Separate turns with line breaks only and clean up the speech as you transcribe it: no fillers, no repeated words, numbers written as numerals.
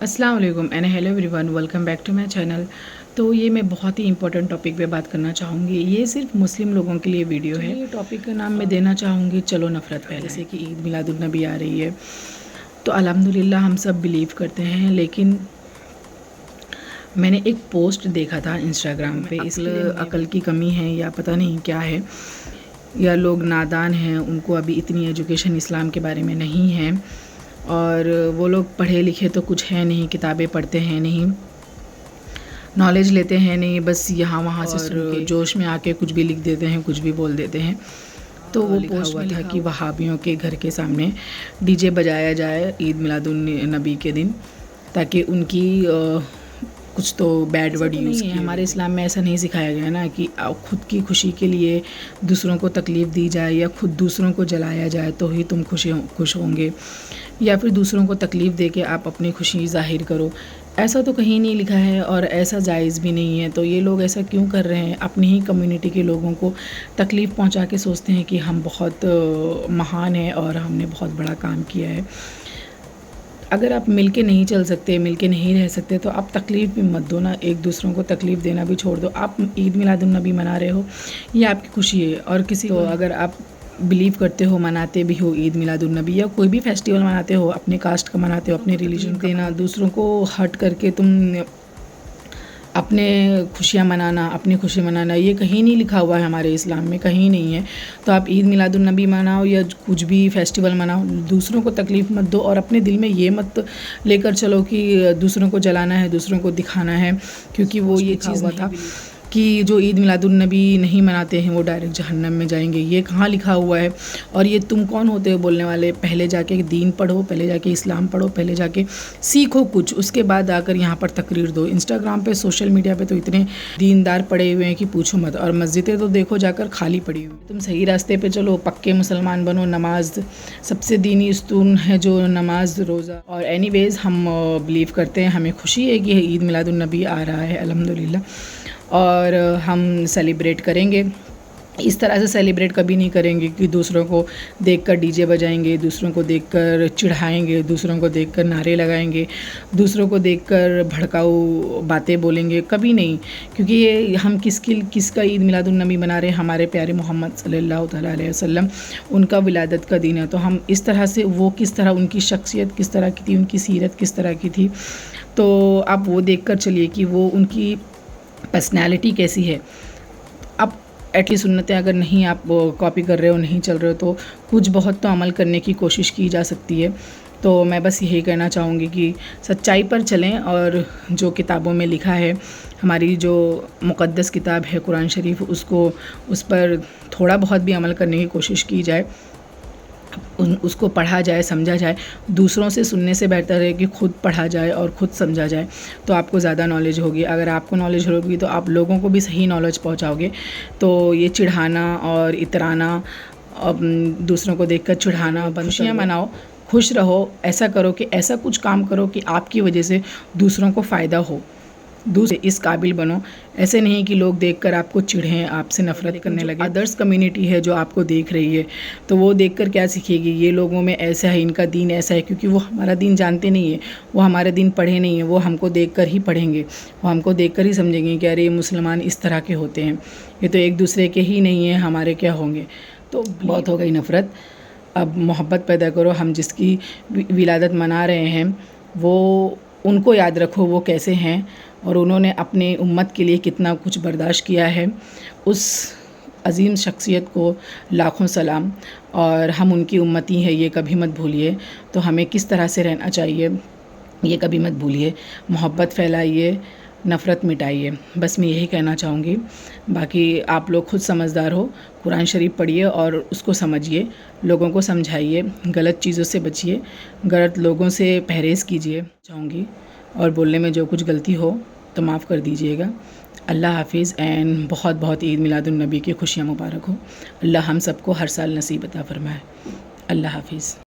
अस्सलाम वालेकुम and hello everyone, welcome back to my channel. तो ये मैं बहुत ही इंपॉर्टेंट टॉपिक पे बात करना चाहूँगी। ये सिर्फ मुस्लिम लोगों के लिए वीडियो है। ये टॉपिक का नाम मैं देना चाहूँगी चलो नफ़रत फैलाएं। जैसे कि ईद मिलादुन्नबी आ रही है, तो अल्हम्दुलिल्लाह हम सब बिलीव करते हैं, लेकिन मैंने एक पोस्ट देखा था इंस्टाग्राम पे, इस अकल की कमी है या पता नहीं क्या है, या लोग नादान हैं, उनको अभी इतनी एजुकेशन इस्लाम के बारे में नहीं है, और वो लोग पढ़े लिखे तो कुछ है नहीं, किताबें पढ़ते हैं नहीं, नॉलेज लेते हैं नहीं, बस यहाँ वहाँ से सुन के जोश में आके कुछ भी लिख देते हैं, कुछ भी बोल देते हैं। तो वो पोस्ट हुआ था कि वहाबियों के घर के सामने डीजे बजाया जाए ईद मिलादुन नबी के दिन, ताकि उनकी कुछ तो बैड वर्ड यूज़ किए। हमारे इस्लाम में ऐसा नहीं सिखाया गया ना कि खुद की खुशी के लिए दूसरों को तकलीफ़ दी जाए या खुद दूसरों को जलाया जाए तो ही तुम खुश होंगे, या फिर दूसरों को तकलीफ़ दे के आप अपनी खुशी ज़ाहिर करो। ऐसा तो कहीं नहीं लिखा है और ऐसा जायज़ भी नहीं है। तो ये लोग ऐसा क्यों कर रहे हैं? अपनी ही कम्युनिटी के लोगों को तकलीफ़ पहुंचा के सोचते हैं कि हम बहुत महान हैं और हमने बहुत बड़ा काम किया है। अगर आप मिल के नहीं चल सकते, मिल के नहीं रह सकते, तो आप तकलीफ़ भी मत दो ना, एक दूसरों को तकलीफ़ देना भी छोड़ दो। आप ईद मिलादुन्नबी मना रहे हो, ये आपकी खुशी है, और किसी को अगर आप बिलीव करते हो, मनाते भी हो ईद मिलादुन्नबी या कोई भी फेस्टिवल मनाते हो, अपने कास्ट का मनाते हो, अपने रिलीजन देना, दूसरों को हर्ट करके तुम अपने खुशियाँ मनाना, अपनी खुशी मनाना, ये कहीं नहीं लिखा हुआ है हमारे इस्लाम में, कहीं नहीं है। तो आप ईद मिलादुन्नबी मनाओ या कुछ भी फेस्टिवल मनाओ, दूसरों को तकलीफ़ मत दो, और अपने दिल में ये मत लेकर चलो कि दूसरों को जलाना है, दूसरों को दिखाना है, क्योंकि वो ये चीज़ था कि जो ईद मिलादुन्नबी नहीं मनाते हैं वो डायरेक्ट जहन्नम में जाएंगे। ये कहाँ लिखा हुआ है? और ये तुम कौन होते हो बोलने वाले? पहले जाके दीन पढ़ो, पहले जाके इस्लाम पढ़ो, पहले जाके सीखो कुछ, उसके बाद आकर यहाँ पर तकरीर दो। इंस्टाग्राम पे, सोशल मीडिया पे तो इतने दीनदार पड़े हुए हैं कि पूछो मत, और मस्जिदें तो देखो जाकर खाली पड़ी हुई। तुम सही रास्ते पर चलो, पक्के मुसलमान बनो, नमाज सबसे दीनी स्तून है जो नमाज रोज़ा। और एनीवेज़ हम बिलीव करते हैं, हमें खुशी है कि ईद मिलादुन्नबी आ रहा है अल्हम्दुलिल्लाह, और हम सेलिब्रेट करेंगे। इस तरह से सेलिब्रेट कभी नहीं करेंगे कि दूसरों को देखकर डीजे बजाएंगे, दूसरों को देखकर चिढ़ाएंगे, दूसरों को देखकर नारे लगाएंगे, दूसरों को देखकर भड़काऊ बातें बोलेंगे, कभी नहीं। क्योंकि ये हम किसका ईद मिलादुन्नबी मना रहे हैं? हमारे प्यारे मोहम्मद सल्लल्लाहु तआला अलैहि वसल्लम, उनका विलादत का दिन है। तो हम इस तरह से, वो किस तरह, उनकी शख्सियत किस तरह की थी, उनकी सीरत किस तरह की थी, तो आप वो देख कर चलिए कि वो उनकी पर्सनैलिटी कैसी है। अब एटलीस्ट सुन्नतें अगर नहीं आप कॉपी कर रहे हो, नहीं चल रहे हो, तो कुछ बहुत तो अमल करने की कोशिश की जा सकती है। तो मैं बस यही कहना चाहूँगी कि सच्चाई पर चलें, और जो किताबों में लिखा है, हमारी जो मुक़द्दस किताब है कुरान शरीफ, उस पर थोड़ा बहुत भी अमल करने की कोशिश की जाए, उसको पढ़ा जाए, समझा जाए। दूसरों से सुनने से बेहतर है कि खुद पढ़ा जाए और खुद समझा जाए, तो आपको ज़्यादा नॉलेज होगी। अगर आपको नॉलेज होगी तो आप लोगों को भी सही नॉलेज पहुंचाओगे। तो ये चिढ़ाना और इतराना, दूसरों को देखकर चिढ़ाना, खुशियाँ मनाओ, खुश रहो। ऐसा करो कि ऐसा कुछ काम करो कि आपकी वजह से दूसरों को फ़ायदा हो, दूसरे इस काबिल बनो। ऐसे नहीं कि लोग देखकर आपको चिढ़ें, आपसे नफ़रत करने लगे। अदर्स कम्युनिटी है जो आपको देख रही है, तो वो देखकर क्या सीखेगी? ये लोगों में ऐसा है, इनका दीन ऐसा है, क्योंकि वो हमारा दीन जानते नहीं है, वो हमारे दीन पढ़े नहीं है। वो हमको देखकर ही पढ़ेंगे, वो हमको देखकर ही समझेंगे कि अरे ये मुसलमान इस तरह के होते हैं, ये तो एक दूसरे के ही नहीं हैं, हमारे क्या होंगे। तो बहुत हो गई नफ़रत, अब मोहब्बत पैदा करो। हम जिसकी विलादत मना रहे हैं, वो उनको याद रखो वो कैसे हैं, और उन्होंने अपने उम्मत के लिए कितना कुछ बर्दाश्त किया है। उस अज़ीम शख्सियत को लाखों सलाम, और हम उनकी उम्मती हैं, ये कभी मत भूलिए। तो हमें किस तरह से रहना चाहिए ये कभी मत भूलिए। मोहब्बत फैलाइए, नफ़रत मिटाइए, बस मैं यही कहना चाहूँगी। बाकी आप लोग खुद समझदार हो, कुरान शरीफ पढ़िए और उसको समझिए, लोगों को समझाइए, गलत चीज़ों से बचिए, गलत लोगों से परहेज़ कीजिए चाहूँगी, और बोलने में जो कुछ गलती हो तो माफ़ कर दीजिएगा। अल्लाह हाफिज़, एंड बहुत बहुत ईद मिलादुन्नबी की खुशियाँ मुबारक हो। अल्लाह हम सबको हर साल नसीब अता फ़रमाए। अल्लाह हाफिज़।